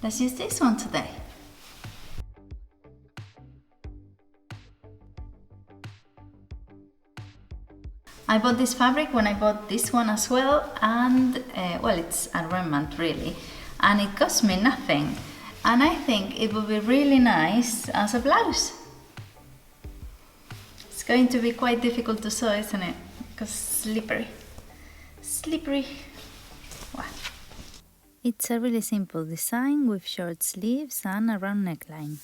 Let's use this one today. I bought this fabric when I bought this one as well, and well, it's a remnant really, and it cost me nothing, and I think it would be really nice as a blouse. It's going to be quite difficult to sew, isn't it? Because slippery. Wow. It's a really simple design with short sleeves and a round neckline.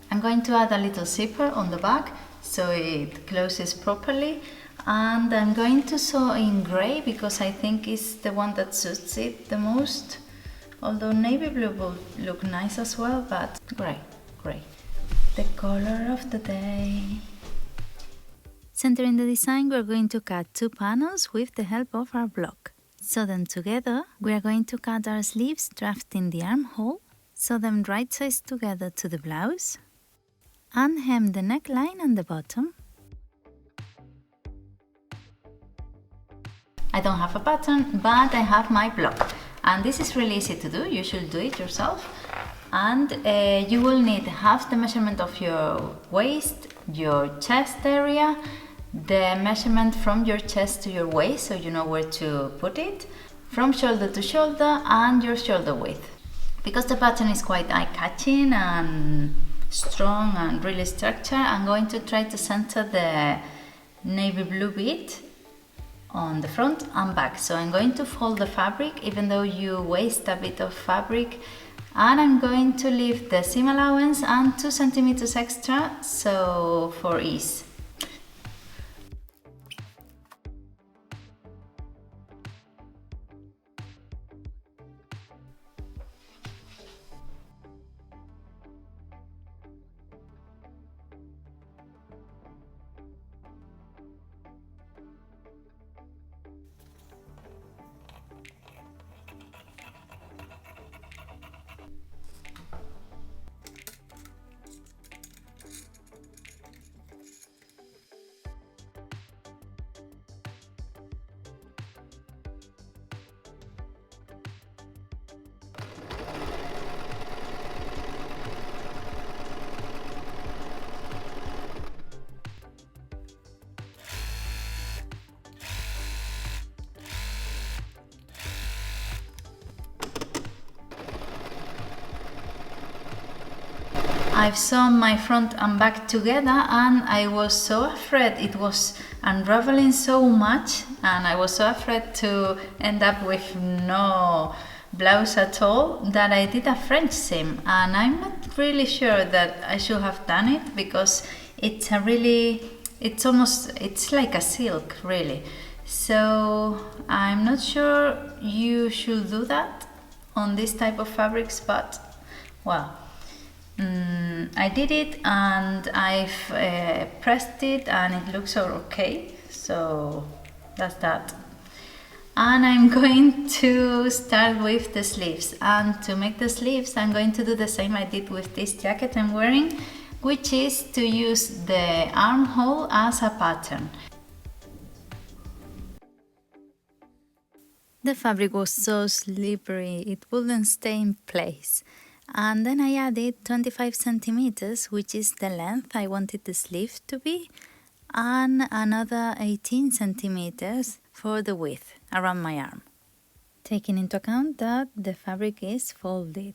I'm going to add a little zipper on the back so it closes properly, and I'm going to sew in grey because I think it's the one that suits it the most, although navy blue would look nice as well, but grey, the color of the day. Centering the design, we're going to cut 2 panels with the help of our block. Sew them together. We are going to cut our sleeves, drafting the armhole, sew them right sides together to the blouse, and hem the neckline and the bottom. I don't have a pattern, but I have my block, and this is really easy to do. You should do it yourself, and you will need half the measurement of your waist, your chest area, the measurement from your chest to your waist so you know where to put it, from shoulder to shoulder, and your shoulder width. Because the pattern is quite eye-catching and strong and really structured, I'm going to try to center the navy blue bit on the front and back. So I'm going to fold the fabric even though you waste a bit of fabric, and I'm going to leave the seam allowance and 2 centimeters extra, so for ease. I've sewn my front and back together, and I was so afraid it was unraveling so much, and I was so afraid to end up with no blouse at all that I did a French seam, and I'm not really sure that I should have done it because it's it's like a silk really. So I'm not sure you should do that on this type of fabrics, but well, I did it, and I've pressed it and it looks okay, so that's that. And I'm going to start with the sleeves, and to make the sleeves I'm going to do the same I did with this jacket I'm wearing, which is to use the armhole as a pattern. The fabric was so slippery it wouldn't stay in place. And then I added 25 centimeters, which is the length I wanted the sleeve to be, and another 18 centimeters for the width around my arm, taking into account that the fabric is folded.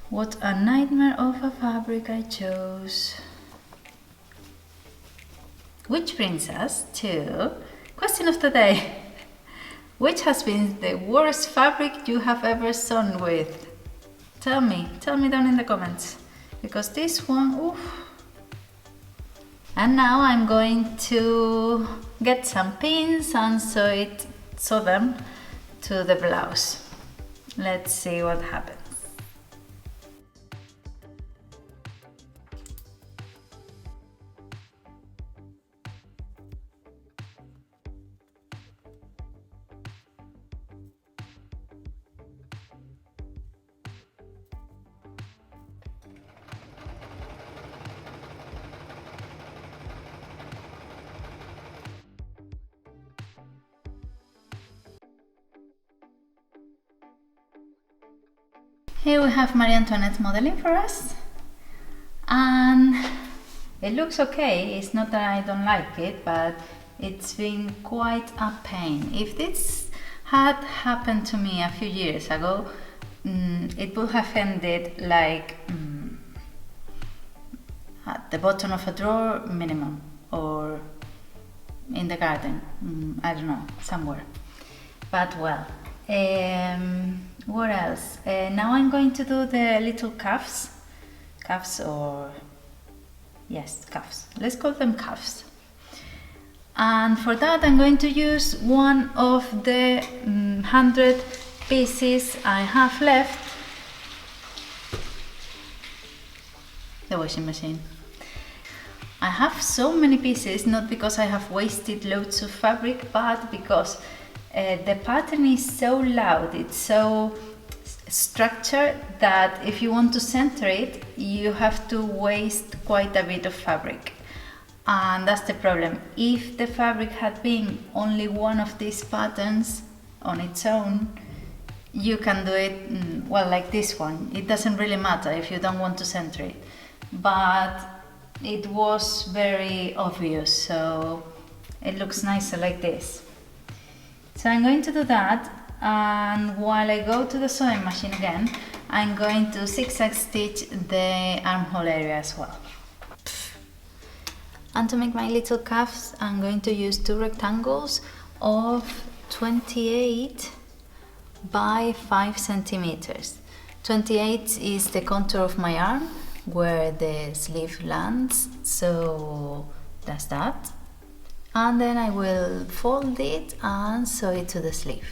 What a nightmare of a fabric I chose. Which brings us to question of the day. Which has been the worst fabric you have ever sewn with? Tell me down in the comments, because this one, oof. And now I'm going to get some pins and sew them to the blouse. Let's see what happens. Here we have Marie Antoinette modeling for us, and it looks okay. It's not that I don't like it, but it's been quite a pain. If this had happened to me a few years ago, it would have ended like at the bottom of a drawer minimum, or in the garden, I don't know, somewhere. But well, what else? Now I'm going to do the little cuffs, let's call them cuffs. And for that I'm going to use one of the 100 pieces I have left, the washing machine. I have so many pieces, not because I have wasted loads of fabric, but because the pattern is so loud, it's so structured that if you want to center it, you have to waste quite a bit of fabric. And that's the problem. If the fabric had been only one of these patterns on its own, you can do it well, like this one. It doesn't really matter if you don't want to center it. But it was very obvious, so it looks nicer like this. So I'm going to do that, and while I go to the sewing machine again, I'm going to zigzag stitch the armhole area as well. And to make my little cuffs, I'm going to use two rectangles of 28 by 5 centimeters. 28 is the contour of my arm, where the sleeve lands, so that's that. And then I will fold it and sew it to the sleeve.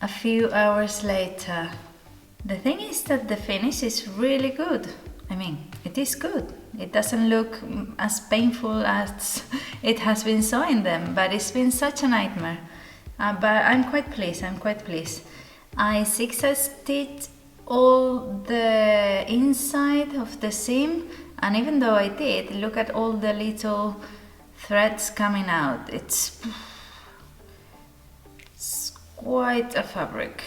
A few hours later. The thing is that the finish is really good. I mean, it is good. It doesn't look as painful as it has been sewing them, but it's been such a nightmare. But I'm quite pleased, I zigzag stitched all the inside of the seam, and even though I did, look at all the little threads coming out. It's quite a fabric.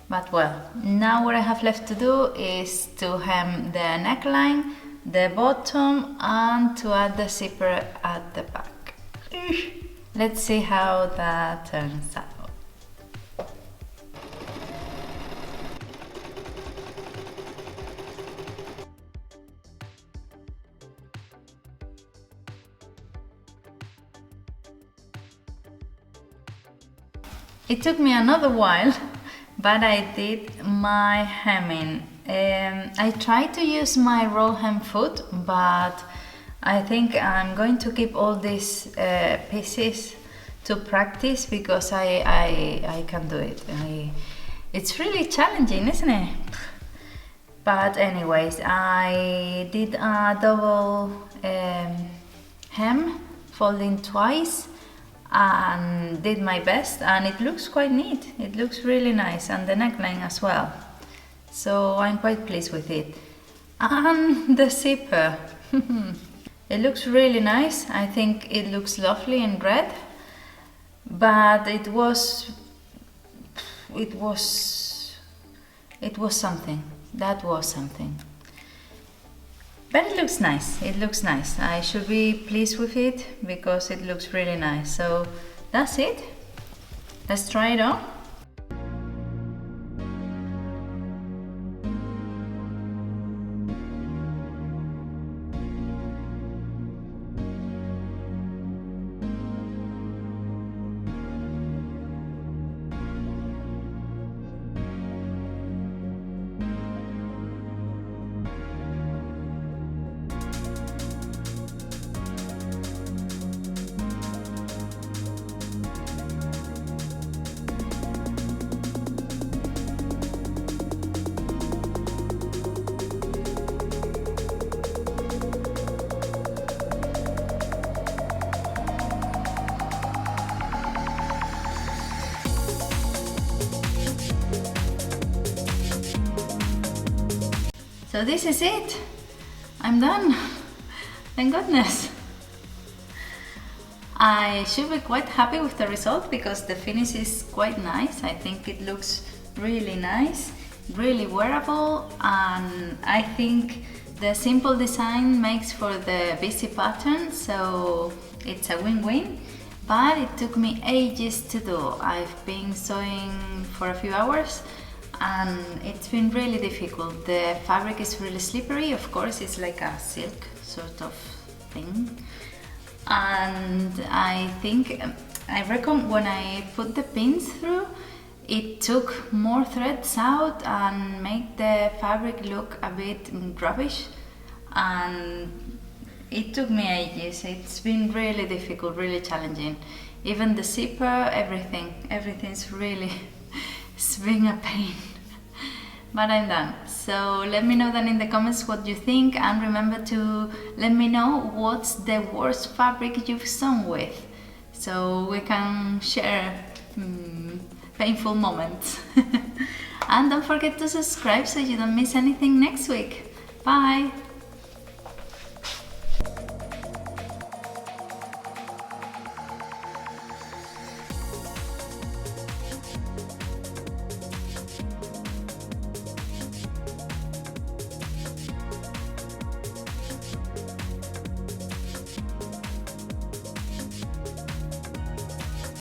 But well, now what I have left to do is to hem the neckline, the bottom, and to add the zipper at the back. Let's see how that turns out. It took me another while, but I did my hemming. I tried to use my roll hem foot, but I think I'm going to keep all these pieces to practice, because I can do it. It's really challenging, isn't it? But anyways, I did a double hem, folding twice, and did my best, and it looks quite neat. It looks really nice, and the neckline as well. So I'm quite pleased with it. And the zipper. It looks really nice. I think it looks lovely in red, but it was something. That was something. But it looks nice, I should be pleased with it, because it looks really nice. So that's it. Let's try it on. So this is it. I'm done. Thank goodness. I should be quite happy with the result because the finish is quite nice. I think it looks really nice, really wearable, and I think the simple design makes for the busy pattern, so it's a win-win. But it took me ages to do. I've been sewing for a few hours and it's been really difficult. The fabric is really slippery, of course it's like a silk sort of thing. And I reckon when I put the pins through, it took more threads out and made the fabric look a bit rubbish, and it took me ages. It's been really difficult, really challenging. Even the zipper, everything's really, it's been a pain. But I'm done. So let me know then in the comments what you think, and remember to let me know what's the worst fabric you've sewn with, so we can share painful moments. And don't forget to subscribe so you don't miss anything next week. Bye!